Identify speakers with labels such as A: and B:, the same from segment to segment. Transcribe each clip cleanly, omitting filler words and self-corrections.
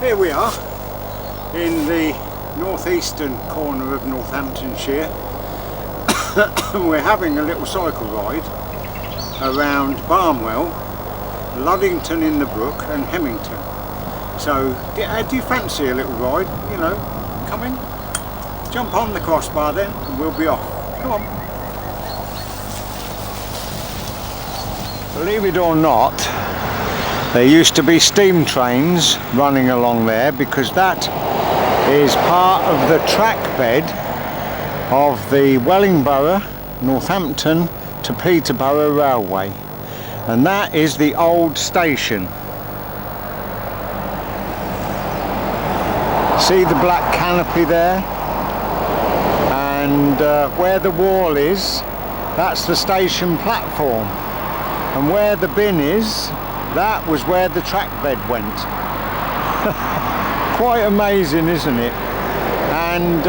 A: Here we are in the northeastern corner of Northamptonshire. We're having a little cycle ride around Barnwell, Luddington in the Brook and Hemmington. So do you fancy a little ride, you know, coming? Jump on the crossbar then and we'll be off. Come on. Believe it or not, there used to be steam trains running along there because that is part of the track bed of the Wellingborough, Northampton to Peterborough Railway, and that is the old station. See the black canopy there, and where the wall is, that's the station platform, and where the bin is, that was where the track bed went. Quite amazing, isn't it? And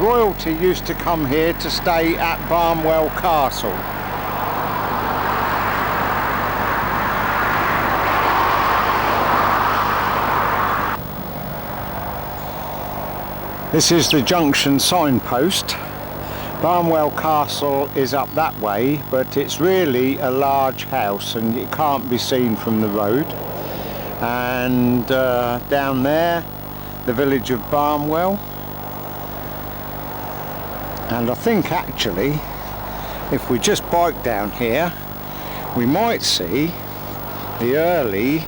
A: royalty used to come here to stay at Barnwell Castle. This is the junction signpost. Barnwell Castle is up that way, but it's really a large house and it can't be seen from the road. And down there, the village of Barnwell. And I think actually, if we just bike down here, we might see the early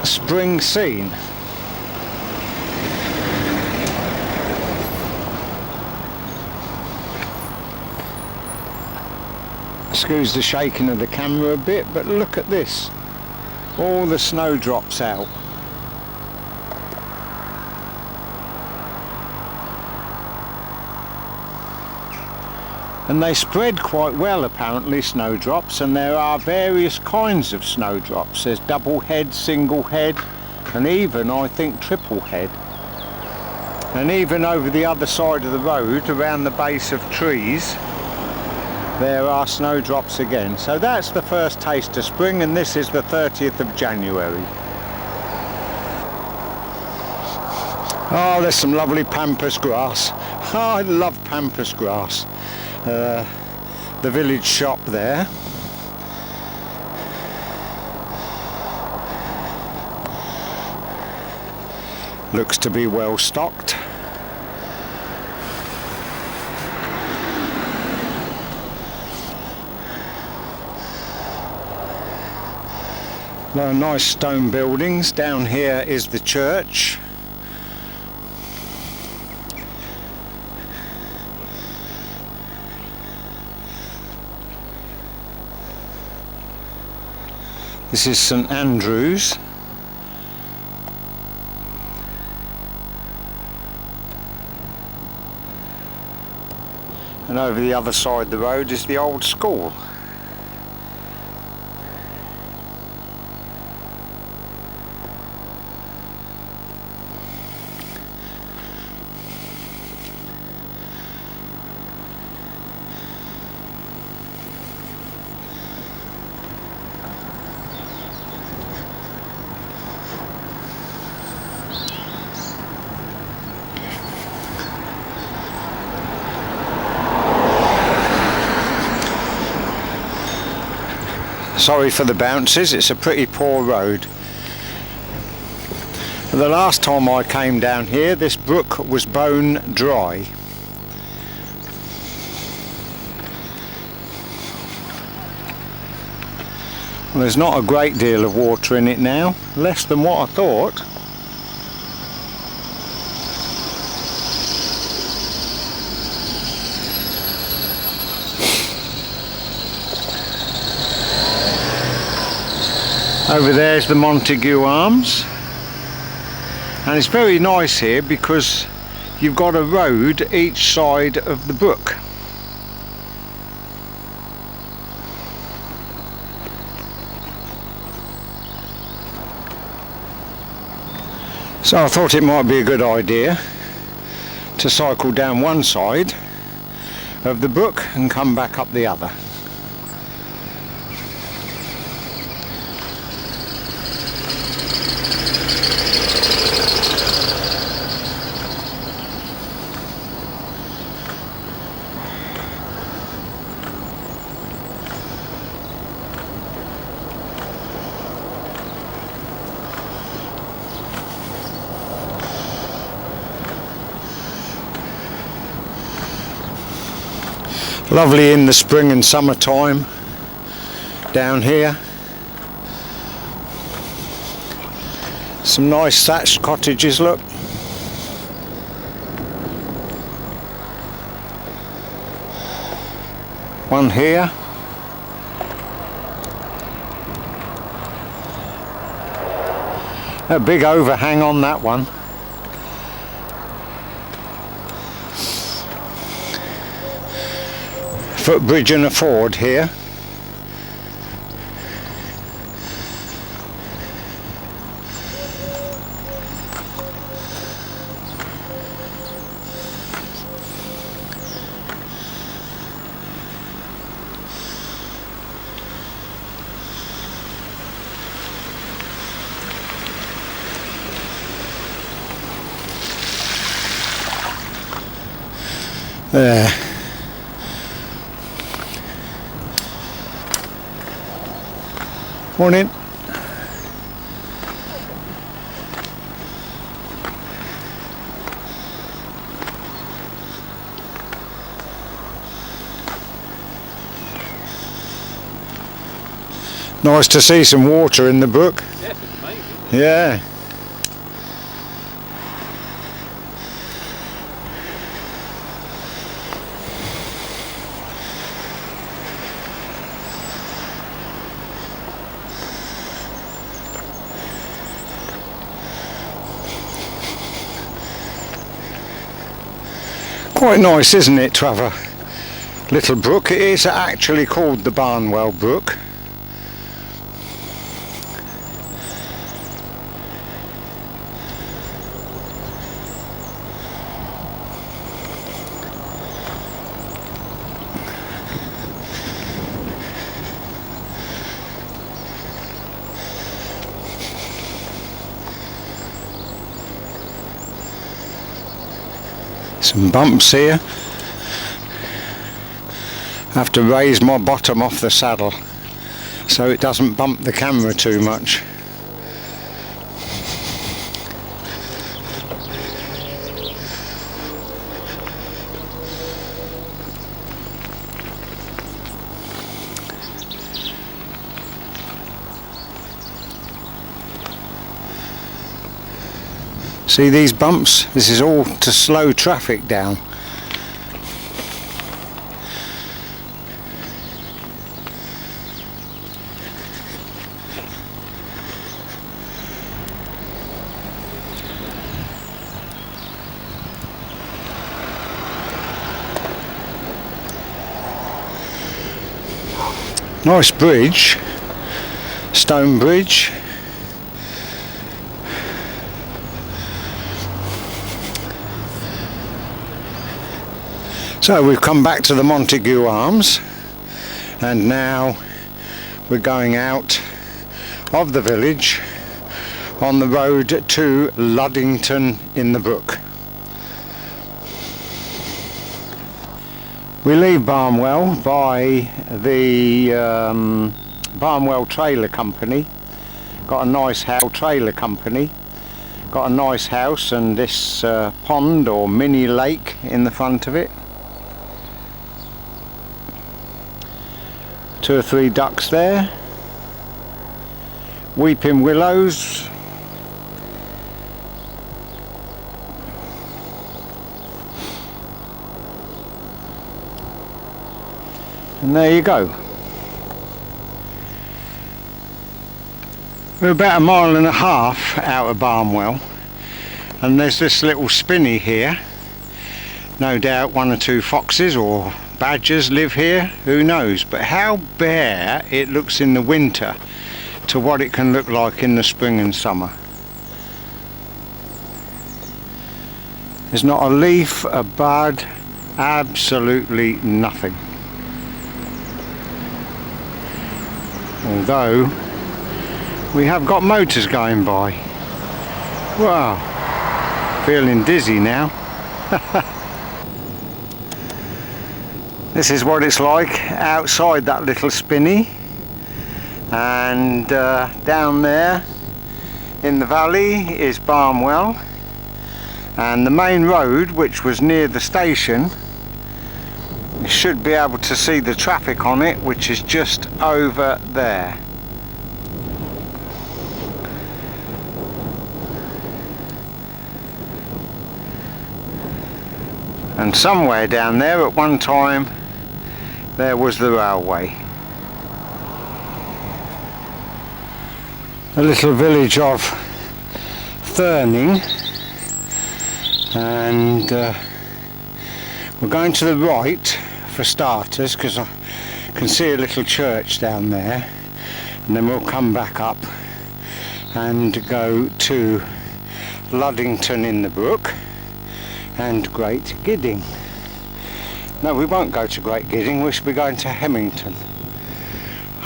A: spring scene. Excuse the shaking of the camera a bit, but look at this. All the snowdrops out. And they spread quite well apparently, snowdrops, and there are various kinds of snowdrops. There's double head, single head, and even I think triple head. And even over the other side of the road, around the base of trees, there are snowdrops again. So that's the first taste of spring, and this is the 30th of January. Oh, there's some lovely pampas grass. Oh, I love pampas grass. The village shop there. Looks to be well stocked. Nice stone buildings. Down here is the church. This is St Andrew's. And over the other side of the road is the old school. Sorry for the bounces, it's a pretty poor road. The last time I came down here, this brook was bone dry. Well, there's not a great deal of water in it now, less than what I thought. Over there's the Montague Arms, and it's very nice here because you've got a road each side of the brook. So I thought it might be a good idea to cycle down one side of the brook and come back up the other. Lovely in the spring and summertime down here. Some nice thatched cottages, look. One here. A big overhang on that one. Footbridge and a ford here. There. Morning. Nice to see some water in the brook.
B: Yes, it's amazing.
A: Yeah. Quite nice, isn't it, to have a little brook? It is actually called the Barnwell Brook. Some bumps here. I have to raise my bottom off the saddle so it doesn't bump the camera too much. See these bumps? This is all to slow traffic down. Nice bridge, stone bridge. So we've come back to the Montague Arms, and now we're going out of the village on the road to Luddington in the Brook. We leave Barnwell by the Barnwell Trailer Company. Got a nice house, trailer company. Got a nice house and this pond or mini lake in the front of it. 2 or 3 ducks there. Weeping willows. And there you go. We're about 1.5 miles out of Barnwell, and there's this little spinney here. No doubt 1 or 2 foxes or badgers live here, who knows, but how bare it looks in the winter to what it can look like in the spring and summer. There's not a leaf, a bud, absolutely nothing. Although we have got motors going by. Wow, feeling dizzy now. This is what it's like outside that little spinney, and down there in the valley is Barnwell, and the main road, which was near the station, You should be able to see the traffic on it, which is just over there. And somewhere down there at one time there was the railway. The little village of Thurning, and we're going to the right for starters because I can see a little church down there, and then we'll come back up and go to Luddington in the Brook and Great Gidding. No, we won't go to Great Gidding, we should be going to Hemmington.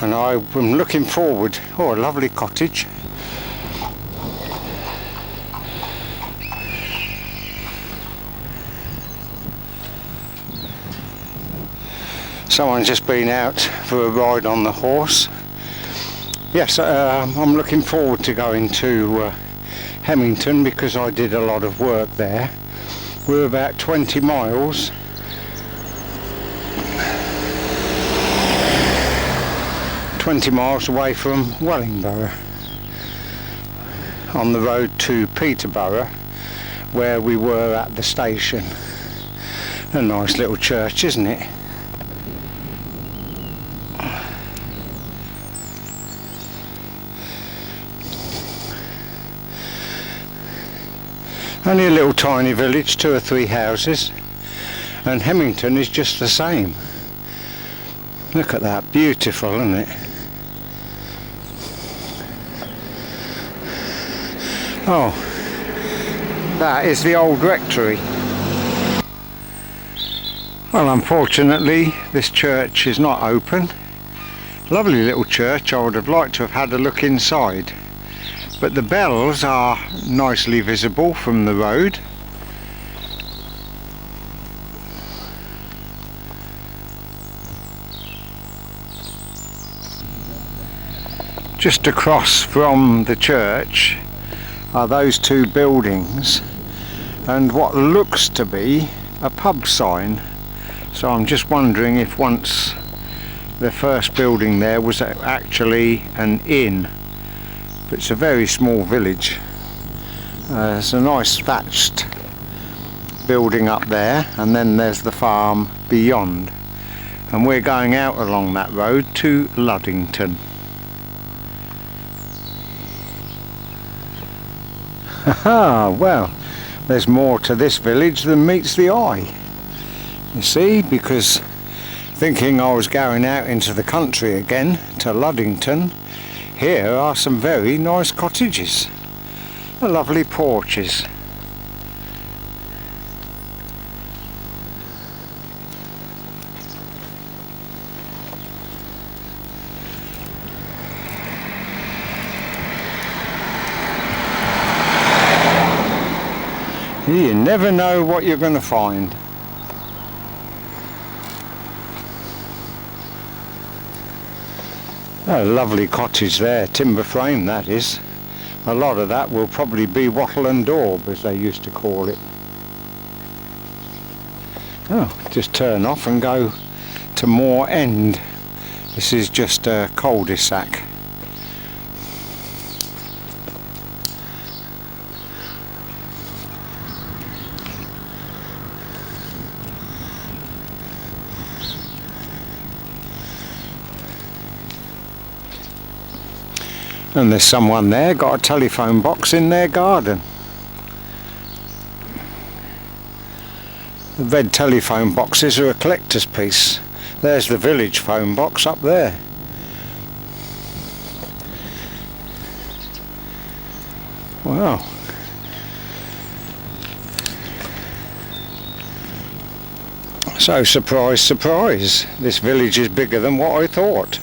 A: And I'm looking forward. Oh, a lovely cottage. Someone's just been out for a ride on the horse. Yes, I'm looking forward to going to Hemmington because I did a lot of work there. We're about 20 miles away from Wellingborough, on the road to Peterborough, where we were at the station. A nice little church, isn't it? Only a little tiny village, 2 or 3 houses, and Hemmington is just the same. Look at that, beautiful, isn't it? Oh, that is the old rectory. Well, unfortunately this church is not open. Lovely little church. I would have liked to have had a look inside, but the bells are nicely visible from the road. Just across from the church are those 2 buildings and what looks to be a pub sign. So I'm just wondering if once the first building there was actually an inn. But it's a very small village. There's a nice thatched building up there, and then there's the farm beyond. And we're going out along that road to Luddington. Haha, well, there's more to this village than meets the eye. You see, because thinking I was going out into the country again to Luddington, here are some very nice cottages, lovely porches. You never know what you're going to find. A lovely cottage there, timber frame that is. A lot of that will probably be wattle and daub, as they used to call it. Oh, just turn off and go to Moor End. This is just a cul-de-sac. And there's someone there got a telephone box in their garden. The red telephone boxes are a collector's piece. There's the village phone box up there. Wow. So surprise, surprise, this village is bigger than what I thought.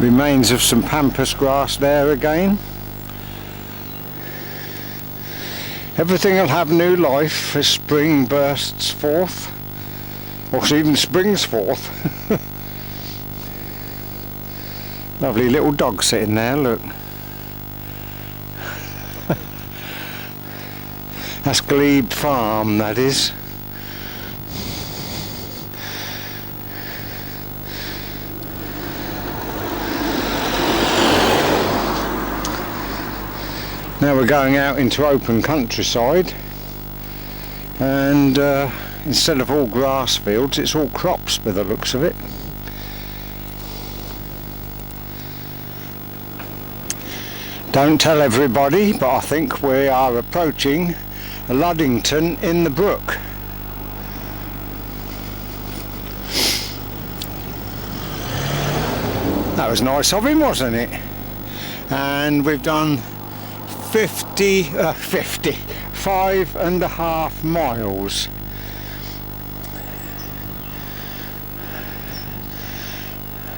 A: Remains of some pampas grass there again. Everything will have new life as spring bursts forth, or even springs forth. Lovely little dog sitting there, look. That's Glebe Farm, that is. Now we're going out into open countryside, and instead of all grass fields, it's all crops by the looks of it. Don't tell everybody, but I think we are approaching Luddington in the brook. That was nice of him, wasn't it? And we've done 5.5 miles.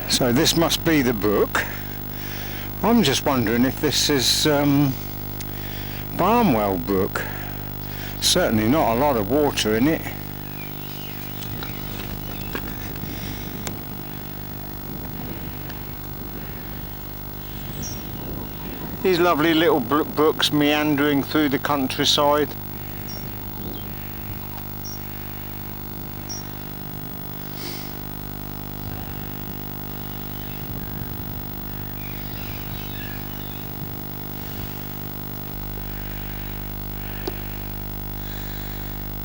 A: So this must be the brook. I'm just wondering if this is Barnwell Brook. Certainly not a lot of water in it. These lovely little brooks meandering through the countryside.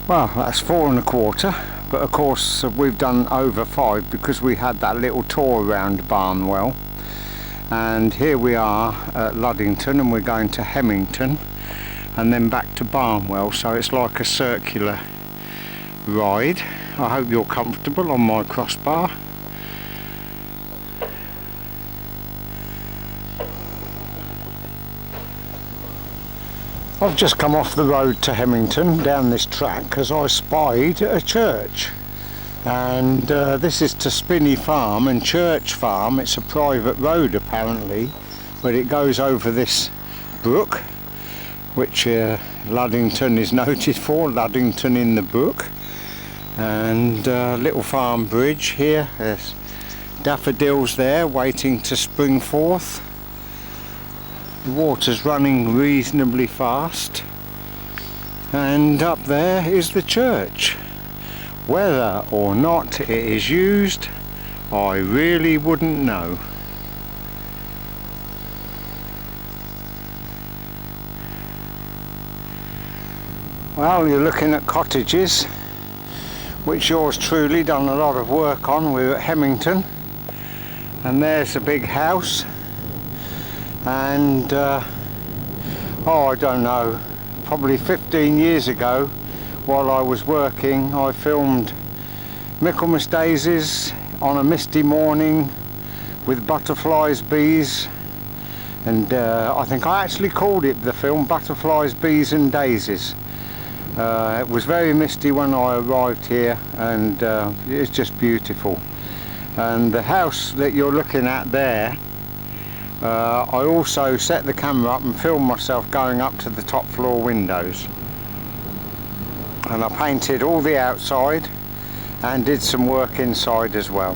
A: Well, that's 4.25, but of course we've done over 5 because we had that little tour around Barnwell. And here we are at Luddington, and we're going to Hemmington and then back to Barnwell, so it's like a circular ride. I hope you're comfortable on my crossbar. I've just come off the road to Hemmington down this track because I spied a church. And this is to Spinney Farm and Church Farm. It's a private road apparently, but it goes over this brook, which Luddington is noted for, Luddington in the brook. And little farm bridge here, there's daffodils there waiting to spring forth. The water's running reasonably fast, and up there is the church. Whether or not it is used, I really wouldn't know. Well, you're looking at cottages, which yours truly done a lot of work on. We're at Hemmington, and there's a big house, and oh, I don't know, probably 15 years ago, while I was working, I filmed Michaelmas daisies on a misty morning with butterflies, bees, and I think I actually called it, the film, Butterflies, Bees and Daisies. It was very misty when I arrived here, and it's just beautiful. And the house that you're looking at there, I also set the camera up and filmed myself going up to the top floor windows. And I painted all the outside and did some work inside as well.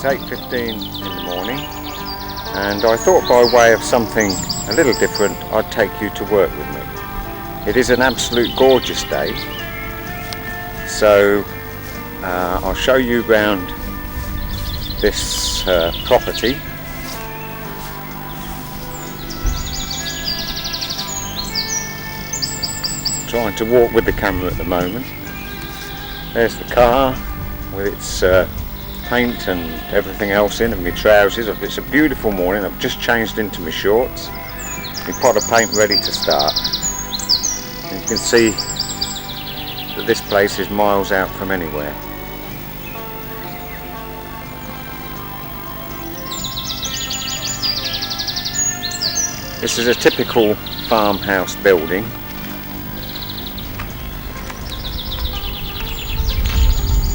A: 8:15 in the morning, and I thought by way of something a little different I'd take you to work with me. It is an absolute gorgeous day, so I'll show you around this property. Trying to walk with the camera at the moment. There's the car with its paint and everything else in, and my trousers. It's a beautiful morning. I've just changed into my shorts. My pot of paint ready to start. And you can see that this place is miles out from anywhere. This is a typical farmhouse building.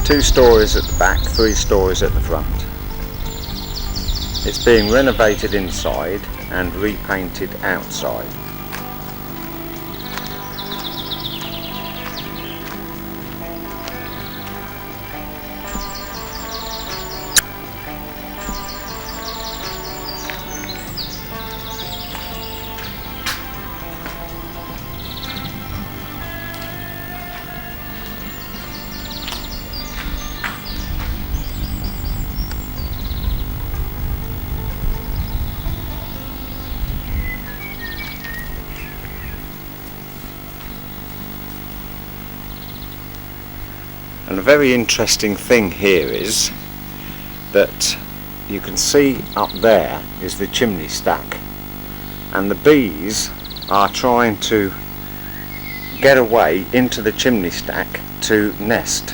A: Two stories at the back, 3 stories at the front. It's being renovated inside and repainted outside. And a very interesting thing here is that you can see up there is the chimney stack, and the bees are trying to get away into the chimney stack to nest.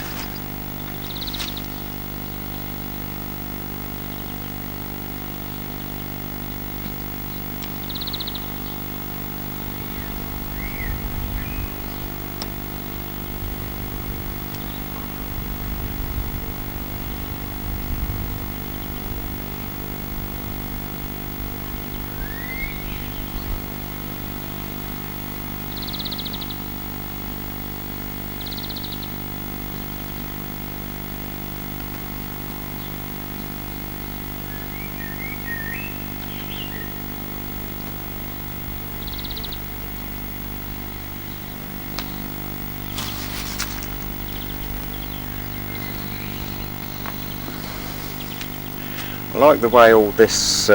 A: I like the way all this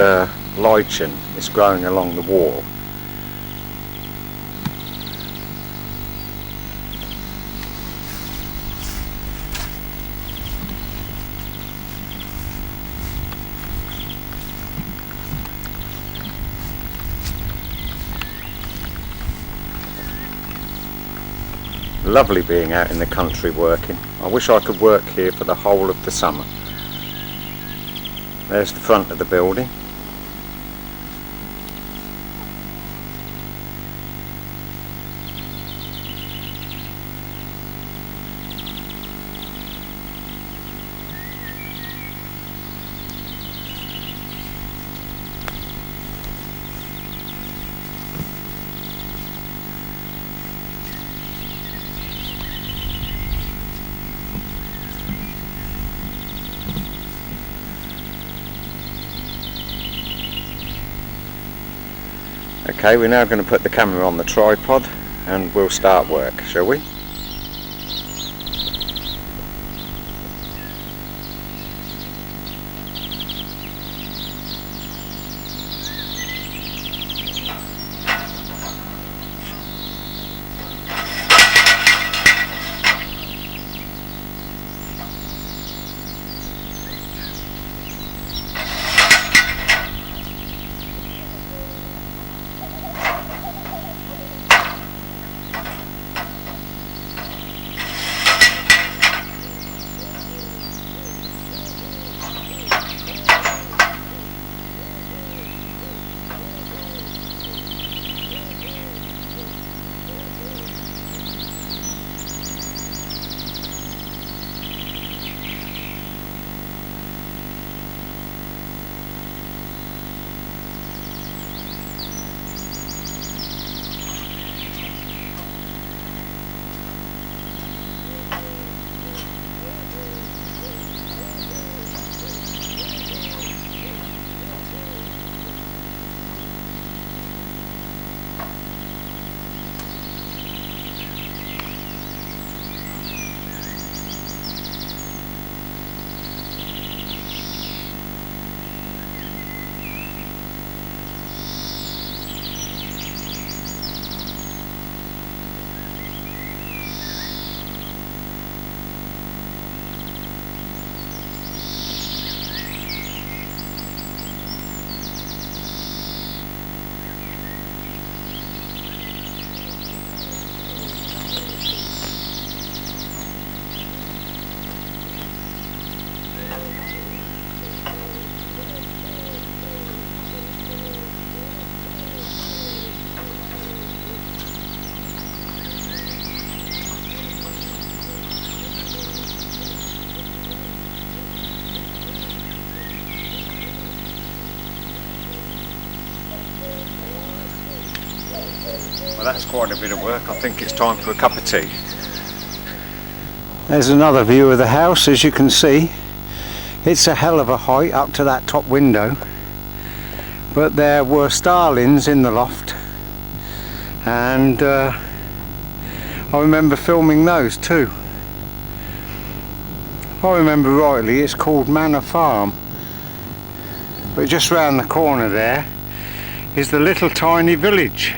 A: lichen is growing along the wall. Lovely being out in the country working. I wish I could work here for the whole of the summer. There's the front of the building. Okay, we're now going to put the camera on the tripod and we'll start work, shall we? Well, that's quite a bit of work. I think it's time for a cup of tea. There's another view of the house, as you can see. It's a hell of a height up to that top window. But there were starlings in the loft. And I remember filming those too. If I remember rightly, it's called Manor Farm. But just round the corner there is the little tiny village.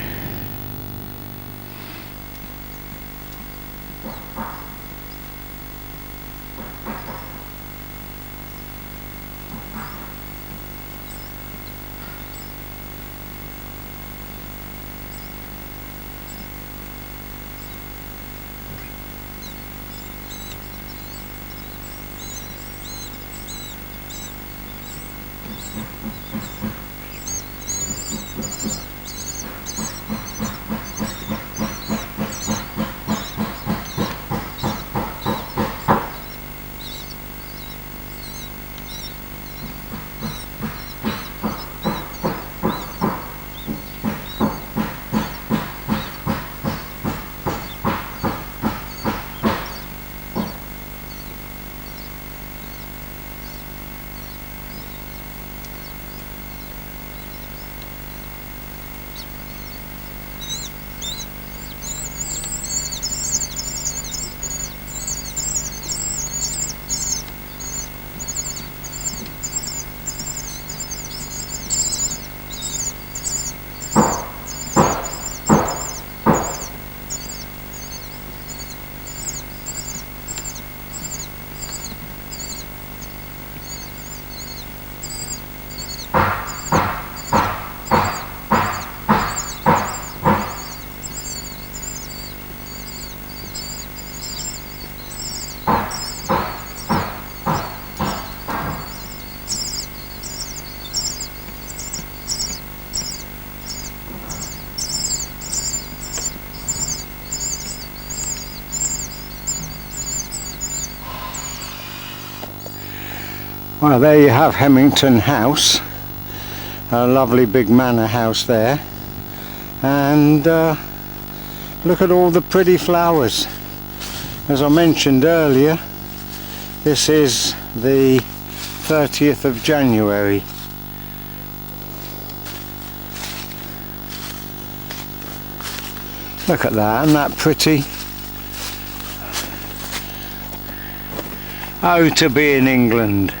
A: Well, there you have Hemmington House, a lovely big manor house there, and look at all the pretty flowers. As I mentioned earlier, this is the 30th of January. Look at that, isn't that pretty? Oh, to be in England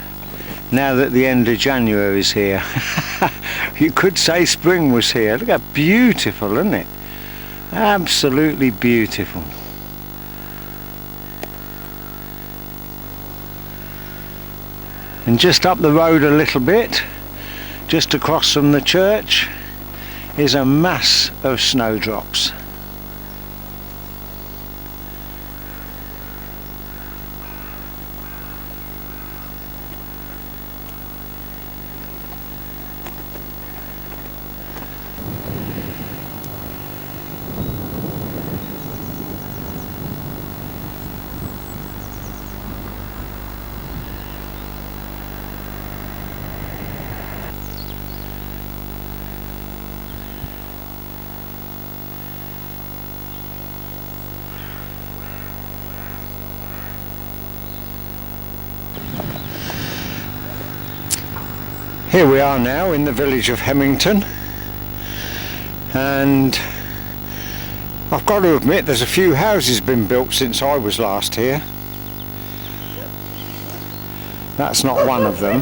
A: now that the end of January is here. You could say spring was here. Look how beautiful, isn't it? Absolutely beautiful. And just up the road a little bit, just across from the church, is a mass of snowdrops. Here we are now in the village of Hemmington, and I've got to admit there's a few houses been built since I was last here. That's not one of them.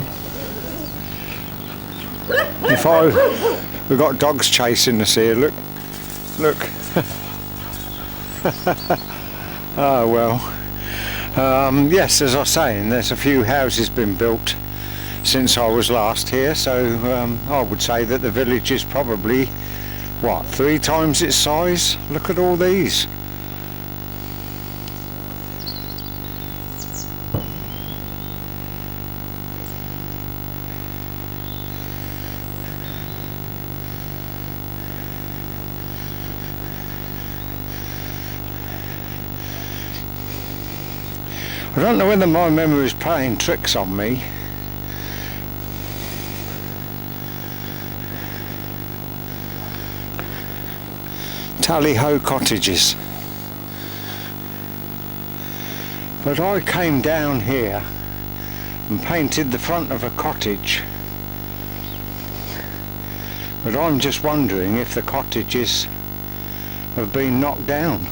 A: We've got dogs chasing us here, look. Oh well. Yes, as I was saying, there's a few houses been built since I was last here, so I would say that the village is probably, what, 3 times its size? Look at all these. I don't know whether my memory is playing tricks on me. Tally-ho cottages. But I came down here and painted the front of a cottage. But I'm just wondering if the cottages have been knocked down.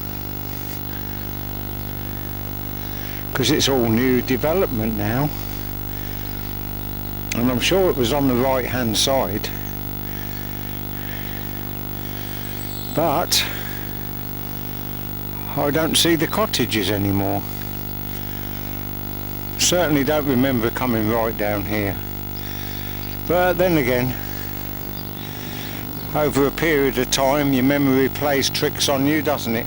A: Because it's all new development now. And I'm sure it was on the right hand side. But I don't see the cottages anymore. Certainly don't remember coming right down here. But then again, over a period of time your memory plays tricks on you, doesn't it?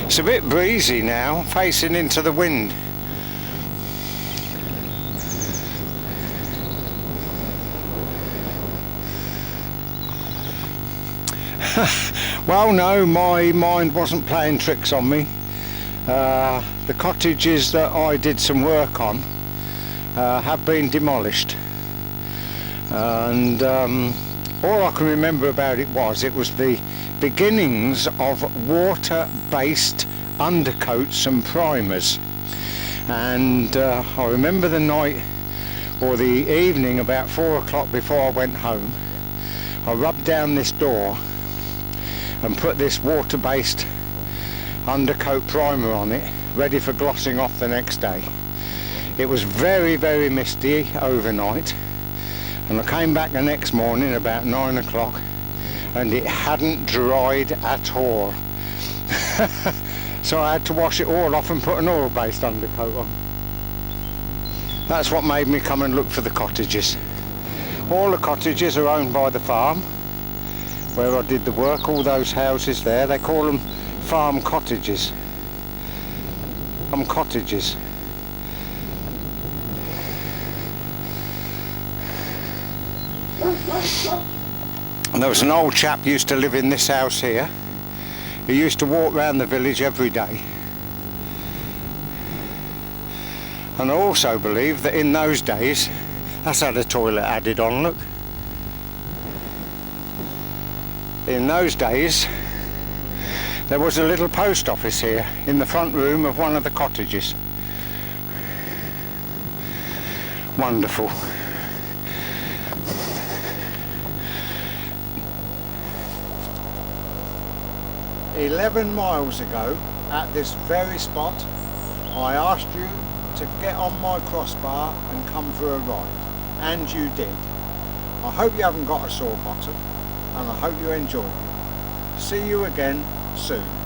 A: It's a bit breezy now, facing into the wind. Well, no, my mind wasn't playing tricks on me. The cottages that I did some work on have been demolished, and all I can remember about it was the beginnings of water-based undercoats and primers. And I remember the night or the evening about 4 o'clock before I went home, I rubbed down this door and put this water-based undercoat primer on it, ready for glossing off the next day. It was very, very misty overnight, and I came back the next morning about 9 o'clock and it hadn't dried at all. So I had to wash it all off and put an oil-based undercoat on. That's what made me come and look for the cottages. All the cottages are owned by the farm where I did the work. All those houses there, they call them farm cottages. Cottages. And there was an old chap used to live in this house here. He used to walk around the village every day. And I also believe that in those days, that's had a toilet added on, look. In those days, there was a little post office here in the front room of one of the cottages. Wonderful. "11 miles ago, at this very spot, I asked you to get on my crossbar and come for a ride, and you did. I hope you haven't got a sore bottom, and I hope you enjoyed it. See you again soon."